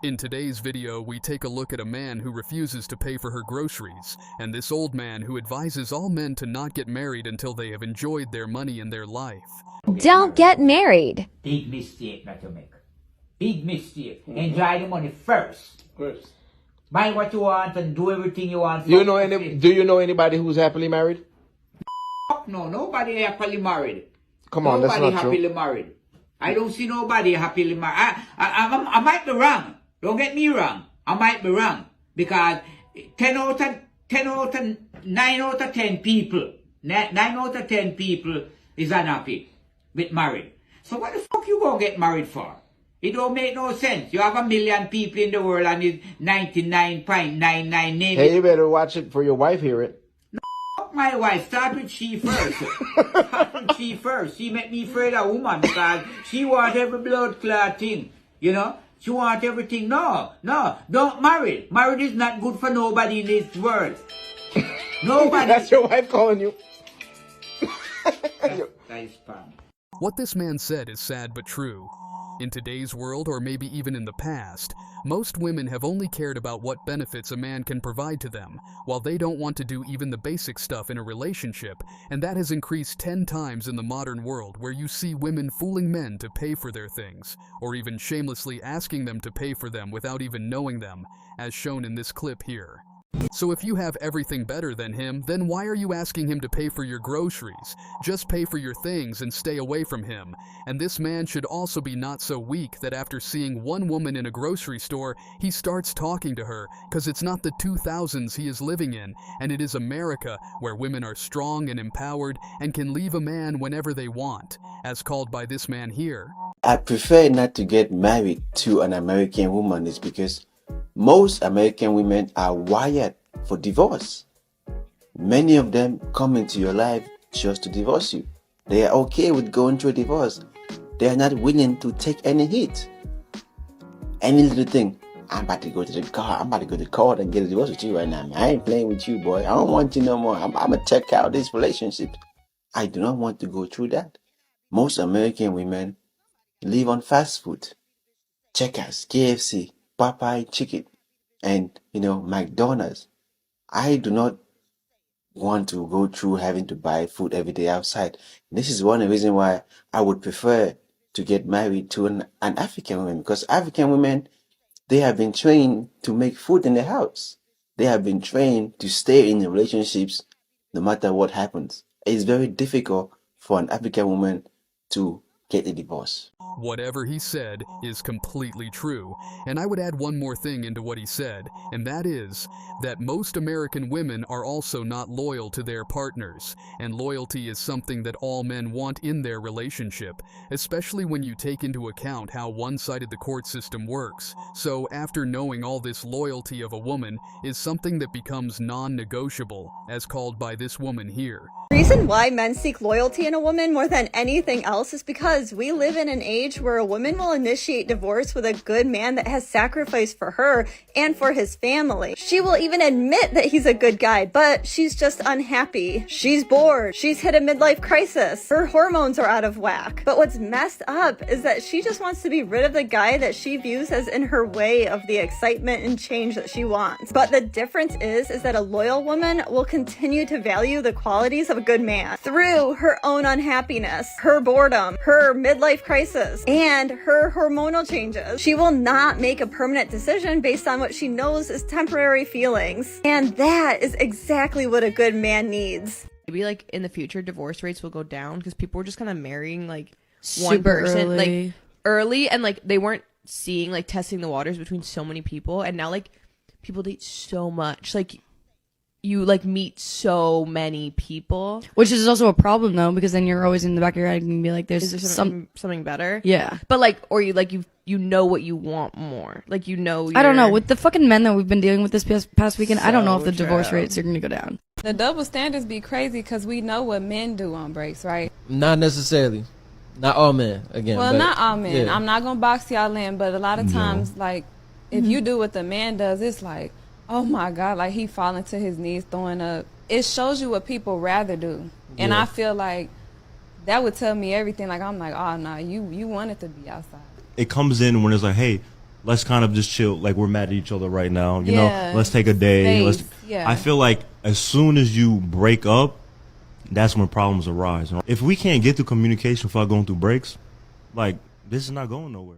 In today's video, we take a look at a man who refuses to pay for her groceries, and this old man who advises all men to not get married until they have enjoyed their money and their life. Don't get married. Big mistake not to make. Big mistake. Enjoy the money first. Buy what you want and do everything you want. Do you know anybody who's happily married? No, nobody happily married. Come on, nobody that's not happily true. married. I don't see nobody happily married. I might be wrong. Don't get me wrong. I might be wrong. Because 9 out of 10 people, 9 out of 10 people is unhappy with married. So what the fuck you gonna get married for? It don't make no sense. You have 1 million people in the world and it's 99.99 name. Hey, you better watch it for your wife hear it. Fuck my wife. Start with she first. Start with she first. She make me afraid of woman because she want every blood clot thing. You know? She want everything. No, don't marry. Marriage is not good for nobody in this world. Nobody. That's your wife calling you. That is fun. What this man said is sad but true. In today's world, or maybe even in the past, most women have only cared about what benefits a man can provide to them, while they don't want to do even the basic stuff in a relationship, and that has increased 10 times in the modern world, where you see women fooling men to pay for their things, or even shamelessly asking them to pay for them without even knowing them, as shown in this clip here. So if you have everything better than him, then why are you asking him to pay for your groceries? Just pay for your things and stay away from him. And this man should also be not so weak that after seeing one woman in a grocery store, he starts talking to her, because it's not the 2000s he is living in, and it is America, where women are strong and empowered and can leave a man whenever they want, as called by this man here. I prefer not to get married to an American woman is because most American women are wired for divorce. Many of them come into your life just to divorce you. They are okay with going through a divorce. They are not willing to take any hit. Any little thing. I'm about to go to the car. I'm about to go to court and get a divorce with you right now. Man. I ain't playing with you, boy. I don't want you no more. I'm going to check out this relationship. I do not want to go through that. Most American women live on fast food. Checkers, KFC, Popeye chicken, and McDonald's. I do not want to go through having to buy food every day outside. This is one of the reasons why I would prefer to get married to an African woman, because African women, they have been trained to make food in the house. They have been trained to stay in relationships no matter what happens. It's very difficult for an African woman to get a divorce. Whatever he said is completely true, and I would add one more thing into what he said, and that is that most American women are also not loyal to their partners, and loyalty is something that all men want in their relationship, especially when you take into account how one-sided the court system works. So after knowing all this, loyalty of a woman is something that becomes non-negotiable, as called by this woman here. The reason why men seek loyalty in a woman more than anything else is because we live in an age where a woman will initiate divorce with a good man that has sacrificed for her and for his family. She will even admit that he's a good guy, but she's just unhappy. She's bored. She's hit a midlife crisis. Her hormones are out of whack. But what's messed up is that she just wants to be rid of the guy that she views as in her way of the excitement and change that she wants. But the difference is that a loyal woman will continue to value the qualities of a good man through her own unhappiness, her boredom, her midlife crisis, and her hormonal changes. She will not make a permanent decision based on what she knows is temporary feelings. And that is exactly what a good man needs. Maybe like in the future divorce rates will go down because people were just kind of marrying like one Super person early. like early, and like they weren't seeing like testing the waters between so many people, and now like people date so much, like you like meet so many people, Which is also a problem though, because then you're always in the back of your head and you can be like, is there's there something better? Yeah. But like, or you like you know what you want more, like I don't know, with the fucking men that we've been dealing with this past weekend, I don't know if the So divorce true. rates are gonna go down. The double standards be crazy because we know what men do on breaks, right? Not necessarily. Not all men, again. Well, but, not all men. yeah. I'm not going to box y'all in, but a lot of times, like, if you do what the man does, it's like, oh my God, like he falling to his knees, throwing up. It shows you what people rather do. And Yeah. I feel like that would tell me everything. Like, I'm like, oh, no, you wanted to be outside. It comes in when it's like, hey, let's kind of just chill. Like, we're mad at each other right now. You Yeah. know, let's take a day. Yeah. I feel like as soon as you break up, that's when problems arise. If we can't get through communication without going through breaks, like, this is not going nowhere.